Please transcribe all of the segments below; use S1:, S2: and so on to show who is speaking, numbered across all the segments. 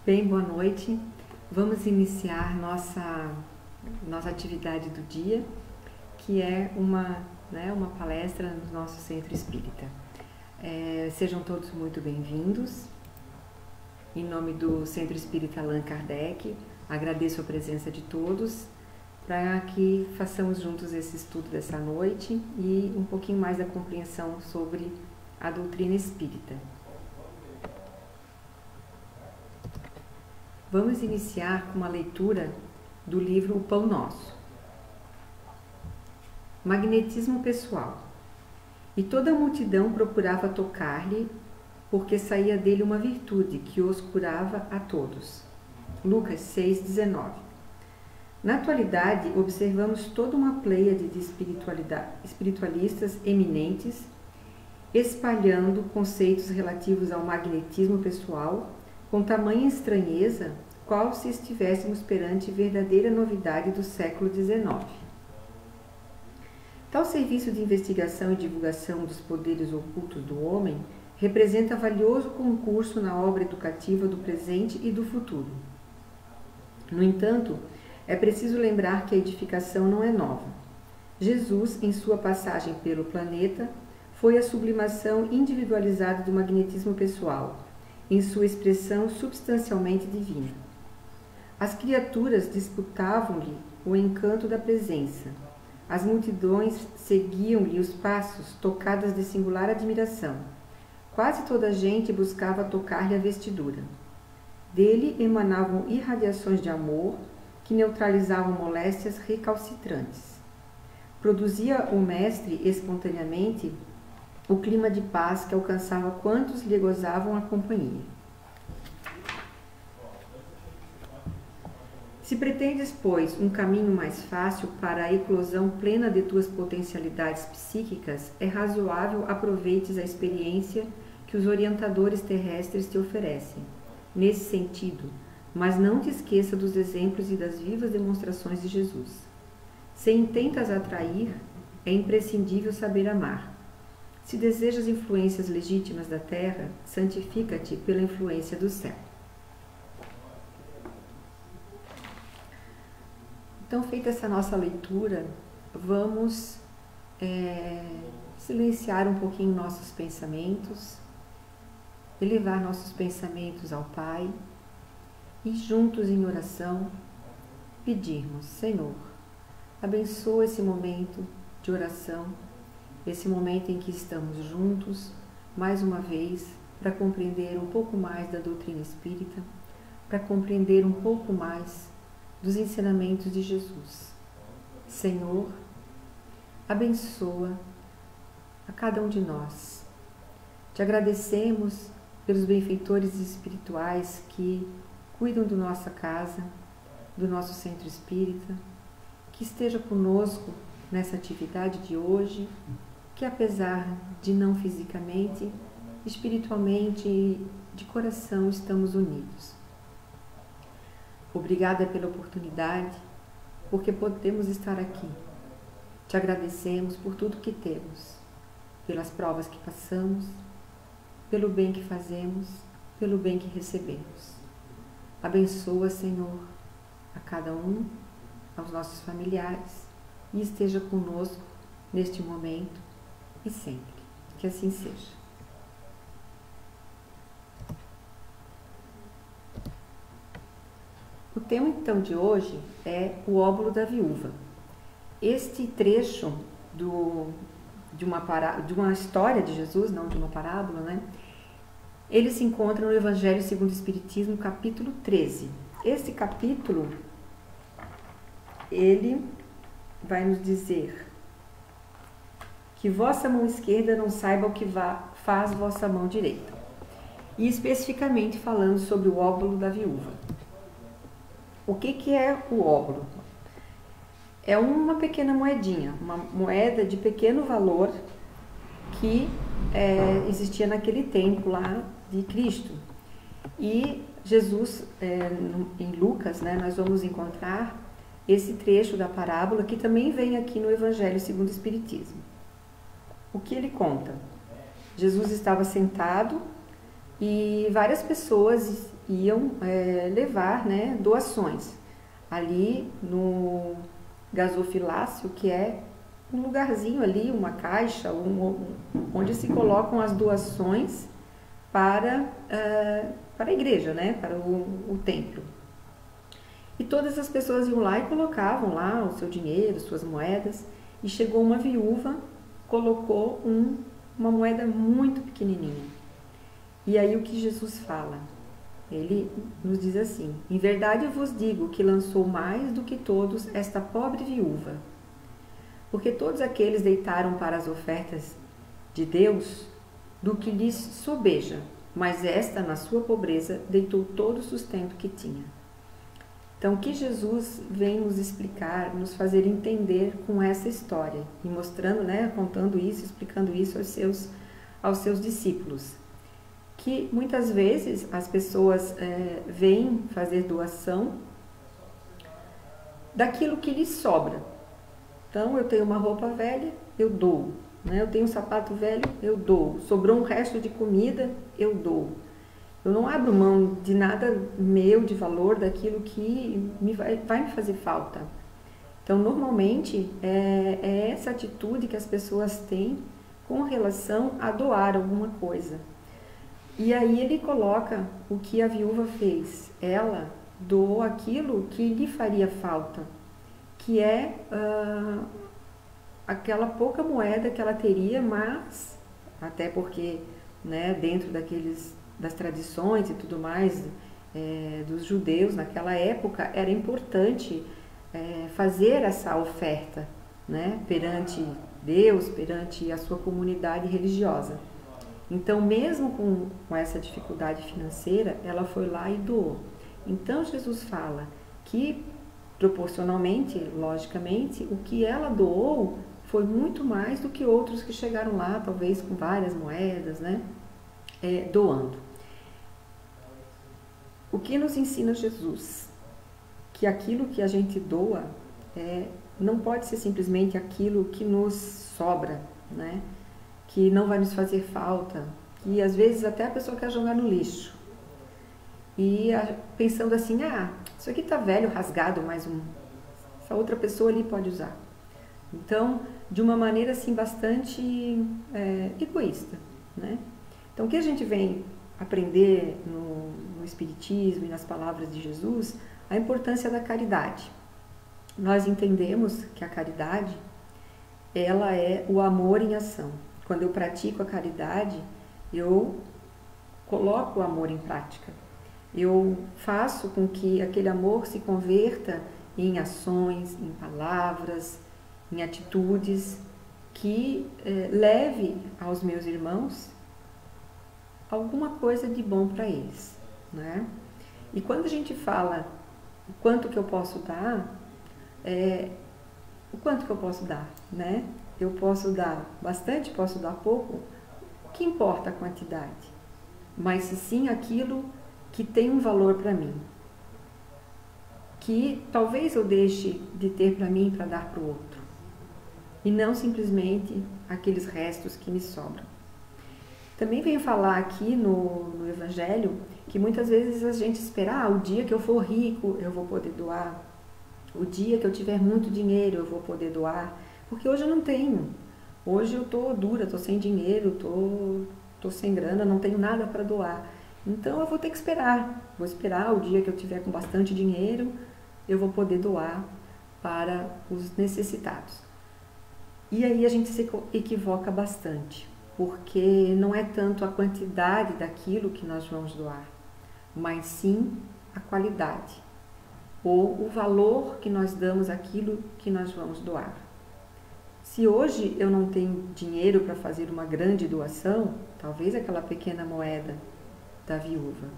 S1: Bem, boa noite. Vamos iniciar nossa atividade do dia, que é uma palestra no nosso Centro Espírita. Sejam todos muito bem-vindos. Em nome do Centro Espírita Allan Kardec, agradeço a presença de todos para que façamos juntos esse estudo dessa noite e um pouquinho mais da compreensão sobre a doutrina espírita. Vamos iniciar com uma leitura do livro O Pão Nosso. Magnetismo pessoal. E toda a multidão procurava tocar-lhe, porque saía dele uma virtude que os curava a todos. Lucas 6,19. Na atualidade, observamos toda uma pleiade de espiritualistas eminentes espalhando conceitos relativos ao magnetismo pessoal com tamanha estranheza, qual se estivéssemos perante verdadeira novidade do século XIX. Tal serviço de investigação e divulgação dos poderes ocultos do homem representa valioso concurso na obra educativa do presente e do futuro. No entanto, é preciso lembrar que a edificação não é nova. Jesus, em sua passagem pelo planeta, foi a sublimação individualizada do magnetismo pessoal, em sua expressão substancialmente divina. As criaturas disputavam-lhe o encanto da presença. As multidões seguiam-lhe os passos, tocadas de singular admiração. Quase toda a gente buscava tocar-lhe a vestidura. Dele emanavam irradiações de amor que neutralizavam moléstias recalcitrantes. Produzia o mestre espontaneamente o clima de paz que alcançava quantos lhe gozavam a companhia. Se pretendes, pois, um caminho mais fácil para a eclosão plena de tuas potencialidades psíquicas, é razoável aproveites a experiência que os orientadores terrestres te oferecem, nesse sentido, mas não te esqueça dos exemplos e das vivas demonstrações de Jesus. Se intentas atrair, é imprescindível saber amar. Se desejas influências legítimas da terra, santifica-te pela influência do céu. Então, feita essa nossa leitura, vamos silenciar um pouquinho nossos pensamentos, elevar nossos pensamentos ao Pai e juntos em oração pedirmos: Senhor, abençoa esse momento de oração, esse momento em que estamos juntos, mais uma vez, para compreender um pouco mais da doutrina espírita, para compreender um pouco mais dos ensinamentos de Jesus. Senhor, abençoa a cada um de nós. Te agradecemos pelos benfeitores espirituais que cuidam da nossa casa, do nosso centro espírita, que esteja conosco nessa atividade de hoje, que apesar de não fisicamente, espiritualmente e de coração estamos unidos. Obrigada pela oportunidade, porque podemos estar aqui. Te agradecemos por tudo que temos, pelas provas que passamos, pelo bem que fazemos, pelo bem que recebemos. Abençoa, Senhor, a cada um, aos nossos familiares, e esteja conosco neste momento e sempre. Que assim seja. O tema então de hoje é o óbolo da viúva. Este trecho de uma história de Jesus, não de uma parábola, né? Ele se encontra no Evangelho segundo o Espiritismo, capítulo 13. Este capítulo, ele vai nos dizer que vossa mão esquerda não saiba o que faz vossa mão direita. E especificamente falando sobre o óbolo da viúva. O que é o óbolo? É uma pequena moedinha, uma moeda de pequeno valor que existia naquele tempo lá de Cristo. E Jesus, em Lucas, nós vamos encontrar esse trecho da parábola que também vem aqui no Evangelho segundo o Espiritismo. O que ele conta? Jesus estava sentado e várias pessoas iam levar, né, doações ali no gasofilácio, que é um lugarzinho ali, uma caixa, onde se colocam as doações para a igreja, né, para o templo. E todas as pessoas iam lá e colocavam lá o seu dinheiro, suas moedas, e chegou uma viúva, colocou uma moeda muito pequenininha. E aí o que Jesus fala? Ele nos diz assim: em verdade eu vos digo que lançou mais do que todos esta pobre viúva, porque todos aqueles deitaram para as ofertas de Deus do que lhes sobeja, mas esta, na sua pobreza, deitou todo o sustento que tinha. Então, o que Jesus vem nos explicar, nos fazer entender com essa história, e mostrando, né, contando isso, explicando isso aos seus discípulos, que muitas vezes as pessoas vêm fazer doação daquilo que lhes sobra. Então, eu tenho uma roupa velha, eu dou, né? Eu tenho um sapato velho, eu dou. Sobrou um resto de comida, eu dou. Eu não abro mão de nada meu, de valor, daquilo que vai me fazer falta. Então, normalmente, é essa atitude que as pessoas têm com relação a doar alguma coisa. E aí ele coloca o que a viúva fez. Ela doou aquilo que lhe faria falta, que é aquela pouca moeda que ela teria, mas, até porque, né, dentro das tradições e tudo mais dos judeus naquela época, era importante fazer essa oferta, né, perante Deus, perante a sua comunidade religiosa. Então, mesmo com essa dificuldade financeira, ela foi lá e doou. Então, Jesus fala que, proporcionalmente, logicamente, o que ela doou foi muito mais do que outros que chegaram lá, talvez com várias moedas, né, doando. O que nos ensina Jesus? Que aquilo que a gente doa não pode ser simplesmente aquilo que nos sobra, né? Que não vai nos fazer falta, que às vezes até a pessoa quer jogar no lixo. E pensando assim, isso aqui tá velho, rasgado, mas essa outra pessoa ali pode usar. Então, de uma maneira assim bastante egoísta, né? Então, o que a gente vem aprender no Espiritismo e nas palavras de Jesus, a importância da caridade. Nós entendemos que a caridade, ela é o amor em ação. Quando eu pratico a caridade, eu coloco o amor em prática. Eu faço com que aquele amor se converta em ações, em palavras, em atitudes que leve aos meus irmãos alguma coisa de bom para eles, né? E quando a gente fala o quanto que eu posso dar, o quanto que eu posso dar, né? Eu posso dar bastante, posso dar pouco, o que importa a quantidade? Mas sim aquilo que tem um valor para mim, que talvez eu deixe de ter para mim para dar para o outro, e não simplesmente aqueles restos que me sobram. Também venho falar aqui no Evangelho que muitas vezes a gente espera, o dia que eu for rico eu vou poder doar, o dia que eu tiver muito dinheiro eu vou poder doar, porque hoje eu não tenho, hoje eu tô dura, tô sem dinheiro, tô sem grana, não tenho nada para doar, então eu vou ter que esperar, vou esperar o dia que eu tiver com bastante dinheiro, eu vou poder doar para os necessitados. E aí a gente se equivoca bastante, porque não é tanto a quantidade daquilo que nós vamos doar, mas sim a qualidade, ou o valor que nós damos àquilo que nós vamos doar. Se hoje eu não tenho dinheiro para fazer uma grande doação, talvez aquela pequena moeda da viúva,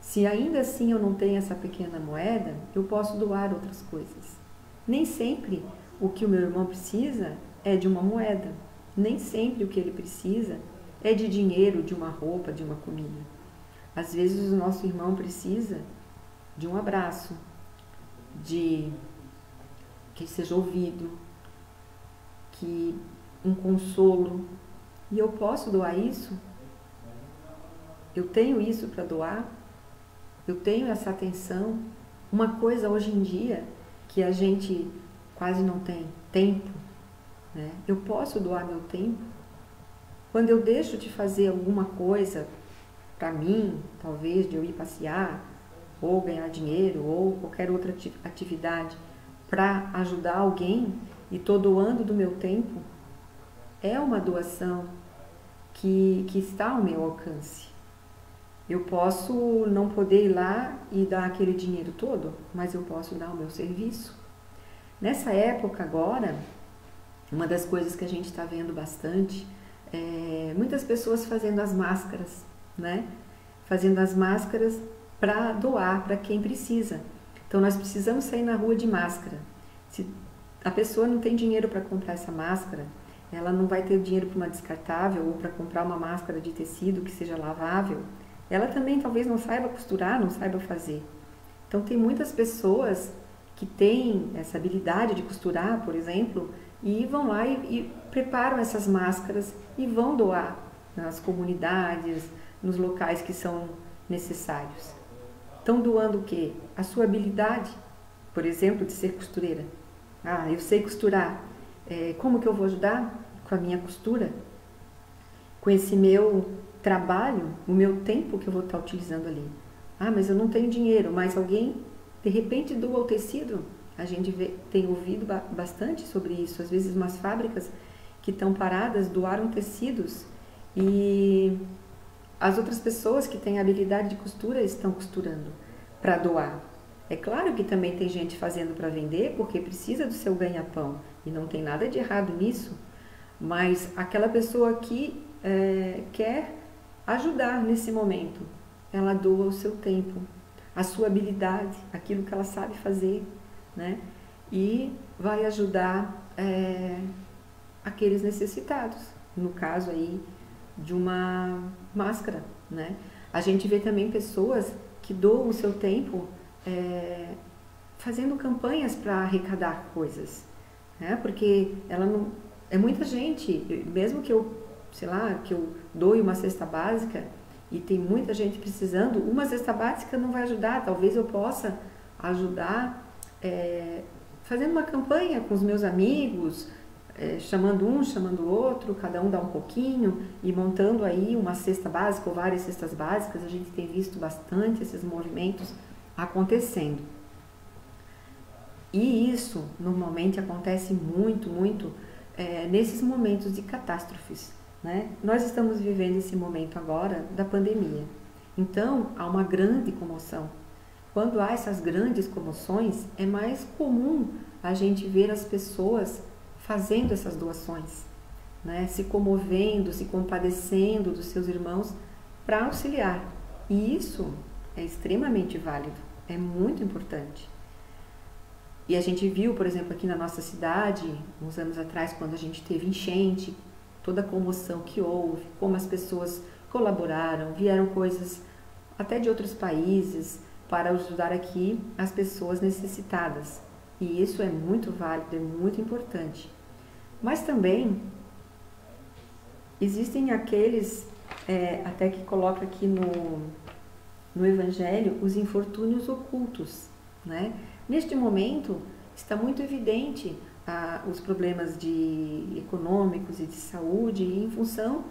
S1: se ainda assim eu não tenho essa pequena moeda, eu posso doar outras coisas. Nem sempre o que o meu irmão precisa é de uma moeda, nem sempre o que ele precisa é de dinheiro, de uma roupa, de uma comida. Às vezes o nosso irmão precisa de um abraço, de que seja ouvido, que um consolo, e eu posso doar isso? Eu tenho isso para doar? eu tenho essa atenção. Uma coisa hoje em dia que a gente quase não tem tempo, né? Eu posso doar meu tempo. Quando eu deixo de fazer alguma coisa para mim, talvez de eu ir passear, ou ganhar dinheiro, ou qualquer outra atividade para ajudar alguém e estou doando do meu tempo, é uma doação que está ao meu alcance. Eu posso não poder ir lá e dar aquele dinheiro todo, mas eu posso dar o meu serviço. Nessa época agora, uma das coisas que a gente está vendo bastante é muitas pessoas fazendo as máscaras, né? Fazendo as máscaras para doar para quem precisa. Então nós precisamos sair na rua de máscara. Se a pessoa não tem dinheiro para comprar essa máscara, ela não vai ter dinheiro para uma descartável ou para comprar uma máscara de tecido que seja lavável, ela também talvez não saiba costurar, não saiba fazer. Então tem muitas pessoas que têm essa habilidade de costurar, por exemplo, e vão lá e preparam essas máscaras e vão doar nas comunidades, nos locais que são necessários. Estão doando o quê? A sua habilidade, por exemplo, de ser costureira. Ah, eu sei costurar. Como que eu vou ajudar? Com a minha costura? Com esse meu trabalho, o meu tempo que eu vou estar utilizando ali. Ah, mas eu não tenho dinheiro, mas alguém de repente doa o tecido. A gente tem ouvido bastante sobre isso. Às vezes umas fábricas que estão paradas doaram tecidos e as outras pessoas que têm habilidade de costura estão costurando para doar. É claro que também tem gente fazendo para vender porque precisa do seu ganha-pão e não tem nada de errado nisso, mas aquela pessoa que quer ajudar nesse momento, ela doa o seu tempo, a sua habilidade, aquilo que ela sabe fazer, né? E vai ajudar aqueles necessitados, no caso aí de uma máscara, né? A gente vê também pessoas que doam o seu tempo fazendo campanhas para arrecadar coisas, né? Porque ela não é muita gente, mesmo que eu, sei lá, que eu doe uma cesta básica e tem muita gente precisando, uma cesta básica não vai ajudar, talvez eu possa ajudar fazendo uma campanha com os meus amigos, chamando um, chamando o outro, cada um dá um pouquinho e montando aí uma cesta básica ou várias cestas básicas. A gente tem visto bastante esses movimentos acontecendo. E isso normalmente acontece muito nesses momentos de catástrofes, né? Nós estamos vivendo esse momento agora da pandemia. Então, há uma grande comoção. Quando há essas grandes comoções, é mais comum a gente ver as pessoas fazendo essas doações, né? Se comovendo, se compadecendo dos seus irmãos para auxiliar. E isso é extremamente válido, é muito importante. E a gente viu, por exemplo, aqui na nossa cidade, uns anos atrás, quando a gente teve enchente, toda a comoção que houve, como as pessoas colaboraram, vieram coisas até de outros países para ajudar aqui as pessoas necessitadas. E isso é muito válido, é muito importante. Mas também existem aqueles, até que coloca aqui no Evangelho, os infortúnios ocultos, né? Neste momento está muito evidente os problemas econômicos e de saúde em função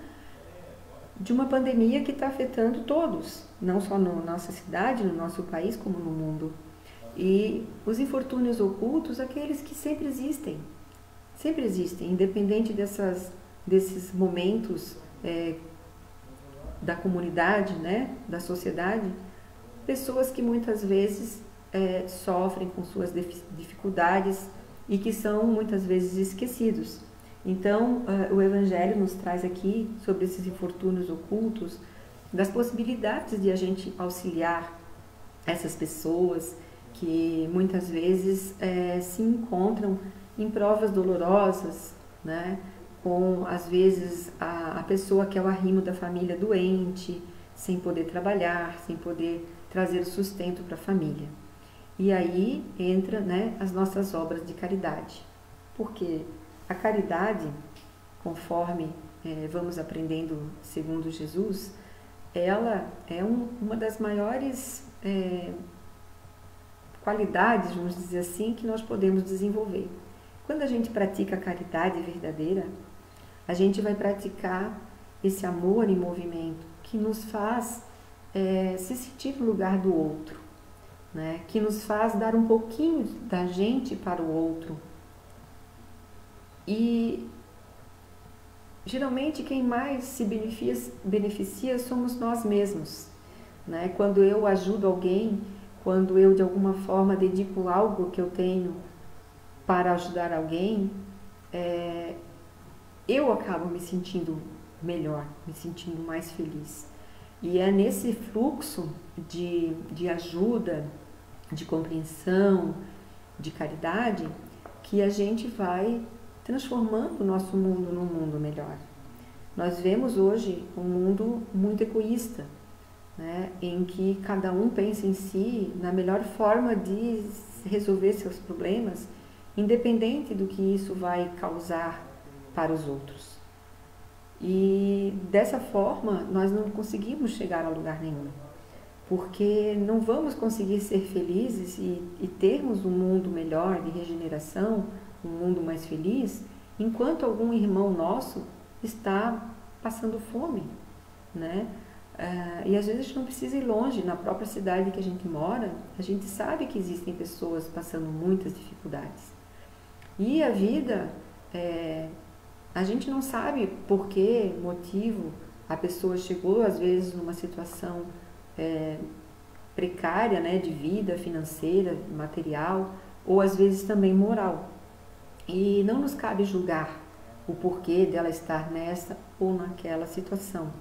S1: de uma pandemia que está afetando todos, não só na nossa cidade, no nosso país, como no mundo. E os infortúnios ocultos, aqueles que sempre existem, independente desses momentos da comunidade, né, da sociedade, pessoas que muitas vezes sofrem com suas dificuldades e que são muitas vezes esquecidos. Então, o Evangelho nos traz aqui sobre esses infortúnios ocultos, das possibilidades de a gente auxiliar essas pessoas que muitas vezes se encontram em provas dolorosas, né? Com, às vezes, a pessoa que é o arrimo da família doente, sem poder trabalhar, sem poder trazer sustento para a família. E aí entra, né, as nossas obras de caridade, porque a caridade, conforme vamos aprendendo segundo Jesus, ela é uma das maiores qualidades, vamos dizer assim, que nós podemos desenvolver. Quando a gente pratica a caridade verdadeira, a gente vai praticar esse amor em movimento que nos faz se sentir no lugar do outro, né? Que nos faz dar um pouquinho da gente para o outro. E geralmente quem mais se beneficia somos nós mesmos, né? Quando eu ajudo alguém, quando eu de alguma forma dedico algo que eu tenho para ajudar alguém, eu acabo me sentindo melhor, me sentindo mais feliz. E é nesse fluxo de ajuda, de compreensão, de caridade, que a gente vai transformando o nosso mundo num mundo melhor. Nós vemos hoje um mundo muito egoísta, né, em que cada um pensa em si na melhor forma de resolver seus problemas, independente do que isso vai causar para os outros. E dessa forma nós não conseguimos chegar a lugar nenhum, porque não vamos conseguir ser felizes e termos um mundo melhor de regeneração, um mundo mais feliz, enquanto algum irmão nosso está passando fome, né? E às vezes a gente não precisa ir longe, na própria cidade que a gente mora, a gente sabe que existem pessoas passando muitas dificuldades. E a vida, a gente não sabe por que motivo a pessoa chegou às vezes numa situação precária, né, de vida financeira, material, ou às vezes também moral. E não nos cabe julgar o porquê dela estar nessa ou naquela situação,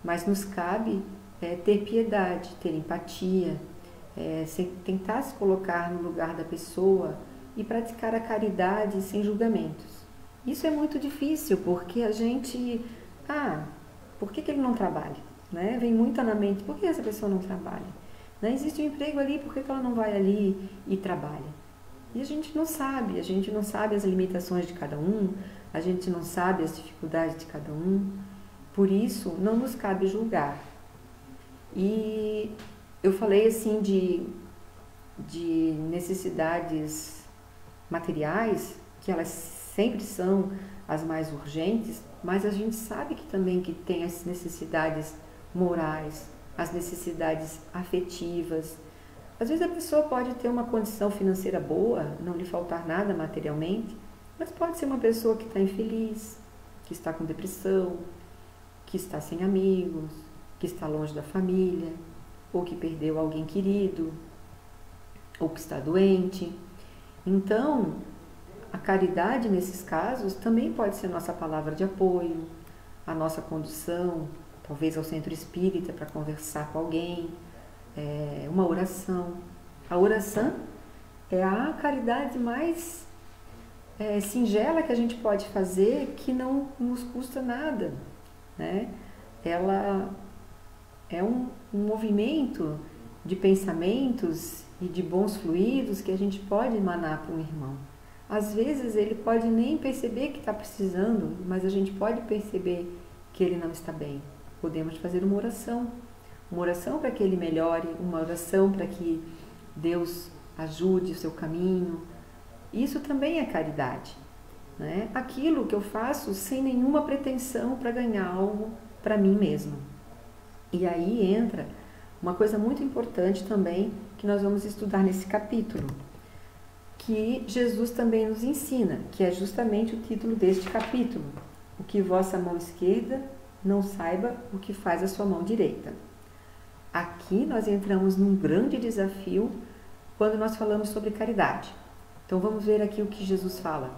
S1: mas nos cabe ter piedade, ter empatia, tentar se colocar no lugar da pessoa e praticar a caridade sem julgamentos. Isso é muito difícil, porque a gente... por que ele não trabalha? Né? Vem muito na mente, por que essa pessoa não trabalha? Né? Existe um emprego ali, por que ela não vai ali e trabalha? E a gente não sabe as limitações de cada um, a gente não sabe as dificuldades de cada um, por isso não nos cabe julgar. E eu falei assim de necessidades materiais, que elas sempre são as mais urgentes, mas a gente sabe que também que tem as necessidades morais, as necessidades afetivas. Às vezes a pessoa pode ter uma condição financeira boa, não lhe faltar nada materialmente, mas pode ser uma pessoa que está infeliz, que está com depressão, que está sem amigos, que está longe da família, ou que perdeu alguém querido, ou que está doente. Então, a caridade nesses casos também pode ser nossa palavra de apoio, a nossa condução, talvez ao centro espírita para conversar com alguém, uma oração. A oração é a caridade mais singela que a gente pode fazer, que não nos custa nada, né? Ela é um movimento de pensamentos e de bons fluidos que a gente pode emanar para um irmão. Às vezes ele pode nem perceber que está precisando, mas a gente pode perceber que ele não está bem. Podemos fazer uma oração para que ele melhore, uma oração para que Deus ajude o seu caminho. Isso também é caridade, né? Aquilo que eu faço sem nenhuma pretensão para ganhar algo para mim mesmo. E aí entra uma coisa muito importante também que nós vamos estudar nesse capítulo, que Jesus também nos ensina, que é justamente o título deste capítulo: o que vossa mão esquerda não saiba o que faz a sua mão direita. Aqui nós entramos num grande desafio quando nós falamos sobre caridade. Então vamos ver aqui o que Jesus fala.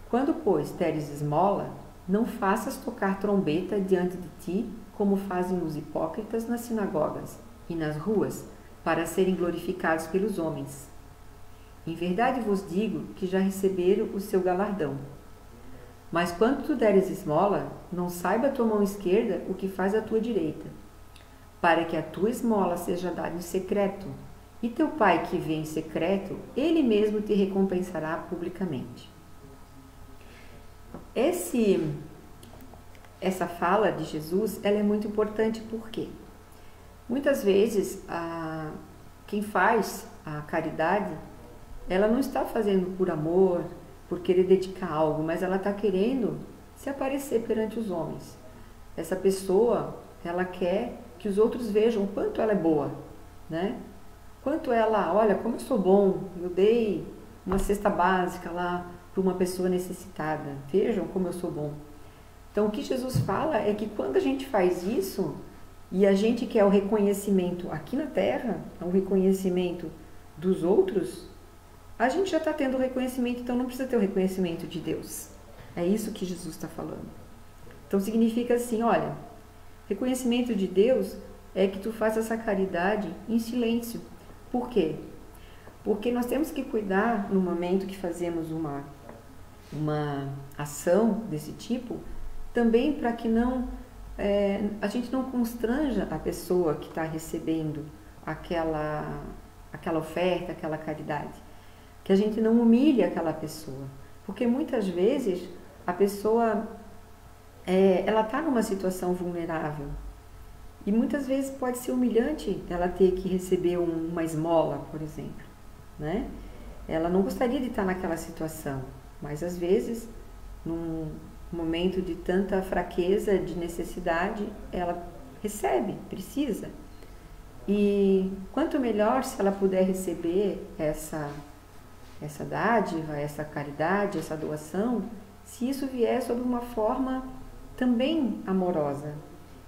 S1: Quando, pois, deres esmola, não faças tocar trombeta diante de ti, como fazem os hipócritas nas sinagogas e nas ruas, para serem glorificados pelos homens. Em verdade vos digo que já receberam o seu galardão. Mas quando tu deres esmola, não saiba a tua mão esquerda o que faz a tua direita, para que a tua esmola seja dada em secreto, e teu Pai que vê em secreto, Ele mesmo te recompensará publicamente. Essa fala de Jesus, ela é muito importante, por quê? Muitas vezes, quem faz a caridade, ela não está fazendo por amor, por querer dedicar algo, mas ela está querendo se aparecer perante os homens. Essa pessoa, ela quer que os outros vejam o quanto ela é boa, né? Quanto ela, olha, como eu sou bom, eu dei uma cesta básica lá para uma pessoa necessitada, vejam como eu sou bom. Então, o que Jesus fala é que quando a gente faz isso, e a gente quer o reconhecimento aqui na Terra, o reconhecimento dos outros, a gente já está tendo o reconhecimento, então não precisa ter o reconhecimento de Deus. É isso que Jesus está falando. Então significa assim, olha, reconhecimento de Deus é que tu faz essa caridade em silêncio. Por quê? Porque nós temos que cuidar no momento que fazemos uma ação desse tipo, também para que a gente não constranja a pessoa que está recebendo aquela oferta, aquela caridade. Que a gente não humilhe aquela pessoa. Porque muitas vezes a pessoa ela está numa situação vulnerável. E muitas vezes pode ser humilhante ela ter que receber uma esmola, por exemplo, né? Ela não gostaria de estar naquela situação, mas às vezes, num momento de tanta fraqueza, de necessidade, ela recebe, precisa. E quanto melhor se ela puder receber essa dádiva, essa caridade, essa doação, se isso vier sob uma forma também amorosa,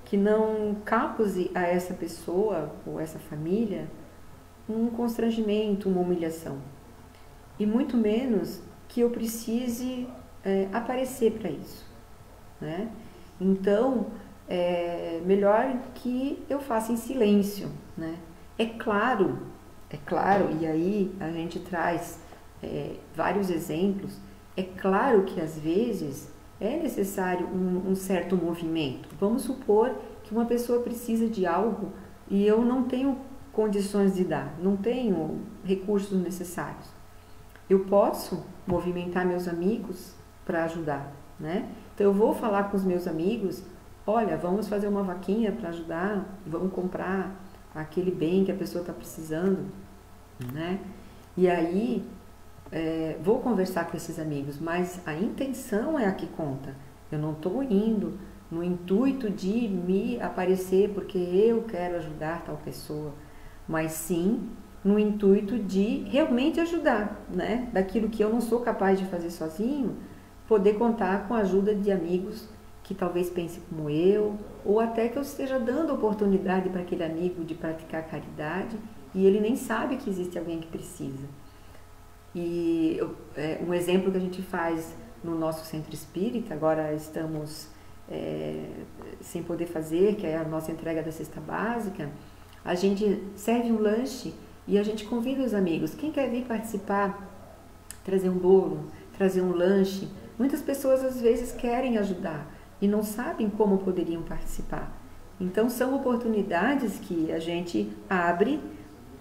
S1: que não cause a essa pessoa ou essa família um constrangimento, uma humilhação. E muito menos que eu precise aparecer para isso, né? Então, melhor que eu faça em silêncio, né? É claro, e aí a gente traz vários exemplos, é claro que às vezes é necessário um certo movimento. Vamos supor que uma pessoa precisa de algo e eu não tenho condições de dar, não tenho recursos necessários. Eu posso movimentar meus amigos para ajudar, né? Então eu vou falar com os meus amigos, olha, vamos fazer uma vaquinha para ajudar, vamos comprar aquele bem que a pessoa está precisando, né? E aí vou conversar com esses amigos, mas a intenção é a que conta. Eu não estou indo no intuito de me aparecer porque eu quero ajudar tal pessoa, mas sim no intuito de realmente ajudar, né? Daquilo que eu não sou capaz de fazer sozinho, poder contar com a ajuda de amigos que talvez pensem como eu, ou até que eu esteja dando oportunidade para aquele amigo de praticar caridade e ele nem sabe que existe alguém que precisa. E um exemplo que a gente faz no nosso centro espírita, agora estamos sem poder fazer, que é a nossa entrega da cesta básica, a gente serve um lanche e a gente convida os amigos. Quem quer vir participar, trazer um bolo, trazer um lanche? Muitas pessoas às vezes querem ajudar e não sabem como poderiam participar. Então são oportunidades que a gente abre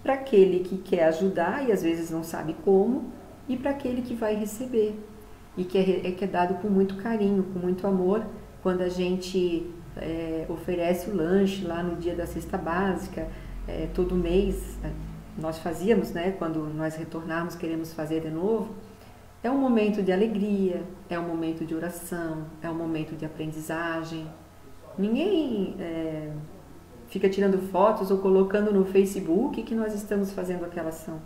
S1: para aquele que quer ajudar e às vezes não sabe como, e para aquele que vai receber. E que é dado com muito carinho, com muito amor, quando a gente oferece o lanche lá no dia da cesta básica, todo mês nós fazíamos, né? Quando nós retornarmos, queremos fazer de novo. É um momento de alegria, é um momento de oração, é um momento de aprendizagem. Ninguém fica tirando fotos ou colocando no Facebook que nós estamos fazendo aquela ação.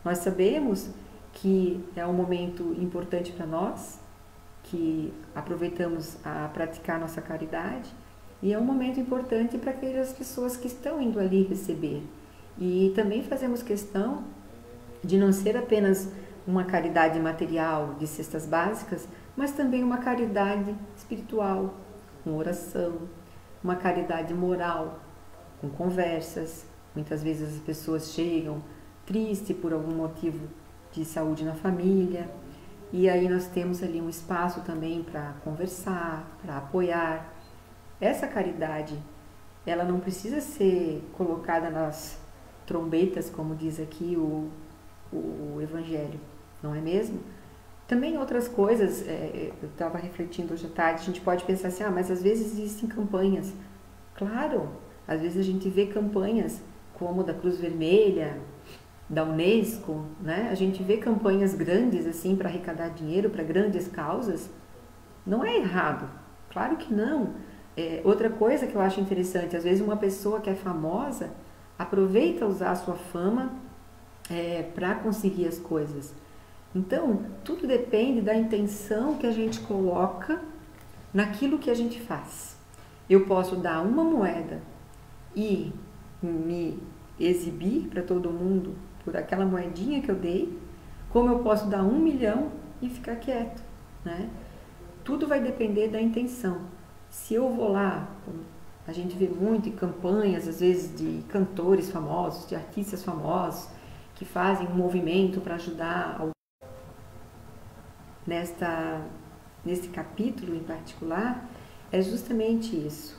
S1: Nós sabemos que é um momento importante para nós, que aproveitamos a praticar nossa caridade, e é um momento importante para aquelas pessoas que estão indo ali receber. E também fazemos questão de não ser apenas uma caridade material de cestas básicas, mas também uma caridade espiritual, com oração, uma caridade moral, com conversas. Muitas vezes as pessoas chegam tristes por algum motivo de saúde na família, e aí nós temos ali um espaço também para conversar, para apoiar. Essa caridade, ela não precisa ser colocada nas trombetas, como diz aqui o Evangelho, não é mesmo? Também outras coisas, eu estava refletindo hoje à tarde, a gente pode pensar assim, mas às vezes existem campanhas. Claro, Às vezes a gente vê campanhas como da Cruz Vermelha, da Unesco, né? A gente vê campanhas grandes assim para arrecadar dinheiro para grandes causas. Não é errado, claro que não. Outra coisa que eu acho interessante, às vezes uma pessoa que é famosa aproveita usar a sua fama para conseguir as coisas. Então, tudo depende da intenção que a gente coloca naquilo que a gente faz. Eu posso dar uma moeda e me exibir para todo mundo por aquela moedinha que eu dei, como eu posso dar 1 milhão e ficar quieto, né? Tudo vai depender da intenção. Se eu vou lá, a gente vê muito em campanhas, às vezes, de cantores famosos, de artistas famosos, que fazem um movimento para ajudar nesse capítulo em particular, é justamente isso.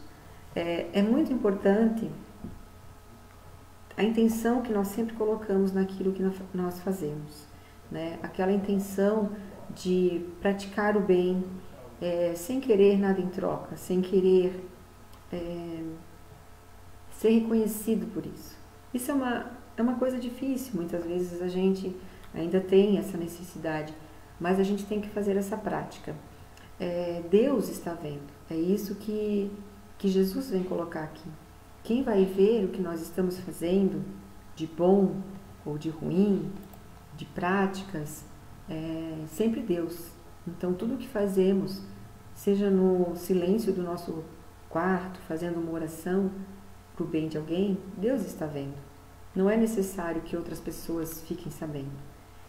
S1: É muito importante a intenção que nós sempre colocamos naquilo que nós fazemos, né? Aquela intenção de praticar o bem, sem querer nada em troca, sem querer ser reconhecido por isso. Isso é uma coisa difícil, muitas vezes a gente ainda tem essa necessidade, mas a gente tem que fazer essa prática. Deus está vendo, é isso que Jesus vem colocar aqui. Quem vai ver o que nós estamos fazendo de bom ou de ruim, de práticas, é sempre Deus. Então tudo o que fazemos, seja no silêncio do nosso quarto, fazendo uma oração para o bem de alguém, Deus está vendo. Não é necessário que outras pessoas fiquem sabendo.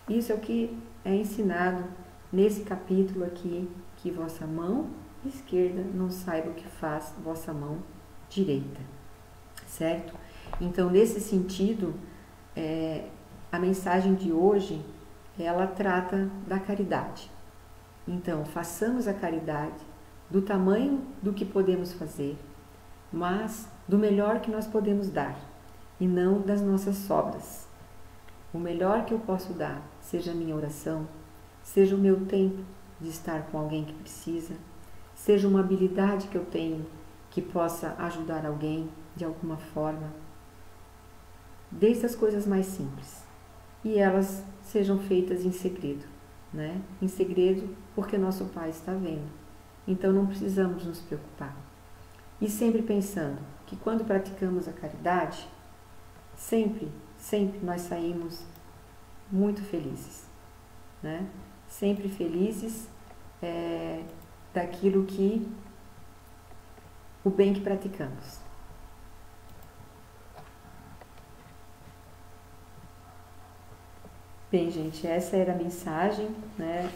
S1: Isso é o que é ensinado nesse capítulo aqui, que vossa mão esquerda não saiba o que faz vossa mão direita, certo? Então, nesse sentido, a mensagem de hoje, ela trata da caridade. Então, façamos a caridade do tamanho do que podemos fazer, mas do melhor que nós podemos dar, e não das nossas sobras. O melhor que eu posso dar, seja a minha oração, seja o meu tempo de estar com alguém que precisa, seja uma habilidade que eu tenho que possa ajudar alguém de alguma forma, desde as coisas mais simples, e elas sejam feitas em segredo, né? Em segredo, porque nosso Pai está vendo. Então não precisamos nos preocupar. E sempre pensando que quando praticamos a caridade, sempre nós saímos muito felizes, né? Sempre felizes daquilo que o bem que praticamos. Bem, gente, essa era a mensagem, né,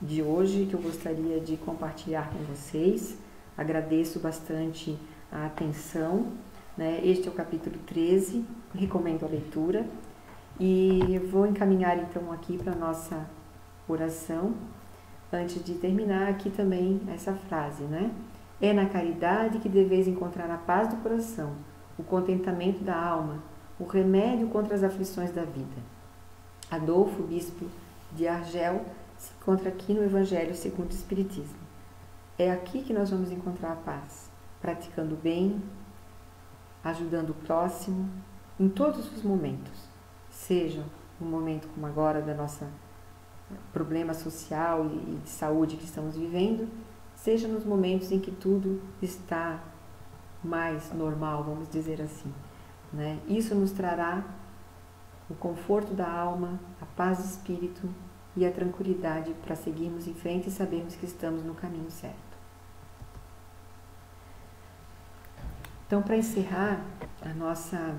S1: de hoje que eu gostaria de compartilhar com vocês. Agradeço bastante a atenção, né? Este é o capítulo 13, recomendo a leitura. E vou encaminhar então aqui para a nossa oração. Antes de terminar, aqui também essa frase, né? É na caridade que deveis encontrar a paz do coração, o contentamento da alma, o remédio contra as aflições da vida. Adolfo, bispo de Argel, se encontra aqui no Evangelho segundo o Espiritismo. É aqui que nós vamos encontrar a paz, praticando o bem, ajudando o próximo, em todos os momentos, seja um momento como agora da nossa problema social e de saúde que estamos vivendo, seja nos momentos em que tudo está mais normal, vamos dizer assim, né? Isso nos trará o conforto da alma, a paz de espírito e a tranquilidade para seguirmos em frente e sabermos que estamos no caminho certo. Então, para encerrar a nossa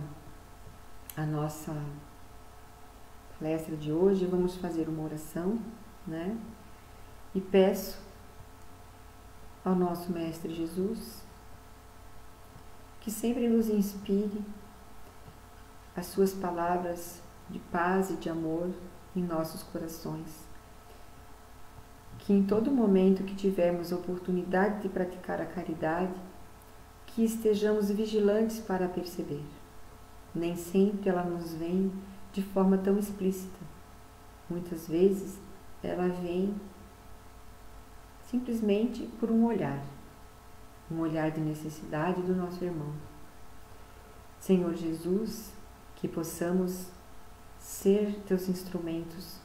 S1: palestra de hoje, vamos fazer uma oração, né? E peço ao nosso Mestre Jesus que sempre nos inspire as suas palavras de paz e de amor em nossos corações. Que em todo momento que tivermos a oportunidade de praticar a caridade, que estejamos vigilantes para perceber. Nem sempre ela nos vem de forma tão explícita. Muitas vezes ela vem simplesmente por um olhar de necessidade do nosso irmão. Senhor Jesus, que possamos ser teus instrumentos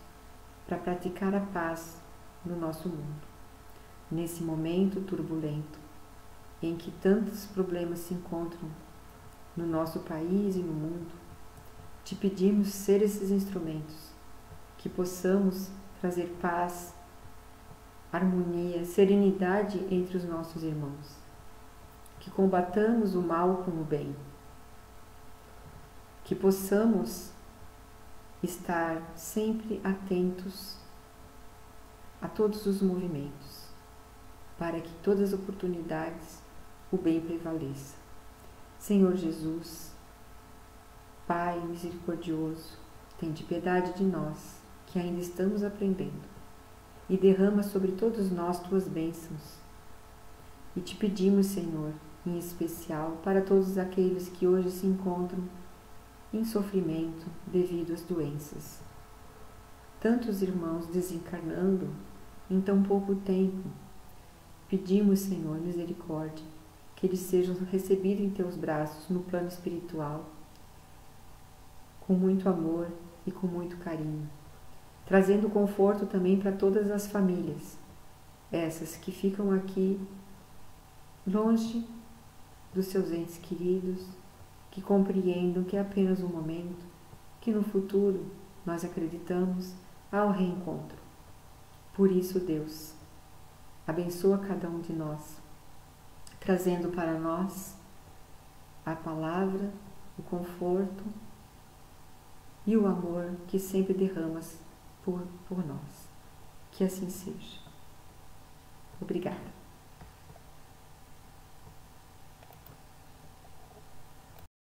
S1: para praticar a paz no nosso mundo. Nesse momento turbulento, em que tantos problemas se encontram no nosso país e no mundo, te pedimos ser esses instrumentos, que possamos trazer paz, harmonia, serenidade entre os nossos irmãos, que combatamos o mal com o bem, que possamos estar sempre atentos a todos os movimentos, para que todas as oportunidades o bem prevaleça. Senhor Jesus, Pai misericordioso, tende piedade de nós, que ainda estamos aprendendo, e derrama sobre todos nós tuas bênçãos. E te pedimos, Senhor, em especial para todos aqueles que hoje se encontram em sofrimento devido às doenças. Tantos irmãos desencarnando em tão pouco tempo. Pedimos, Senhor, misericórdia, que eles sejam recebidos em teus braços no plano espiritual, com muito amor e com muito carinho, trazendo conforto também para todas as famílias, essas que ficam aqui longe dos seus entes queridos, que compreendam que é apenas um momento, que no futuro nós acreditamos ao reencontro. Por isso, Deus, abençoa cada um de nós, trazendo para nós a palavra, o conforto e o amor que sempre derramas por nós. Que assim seja. Obrigada.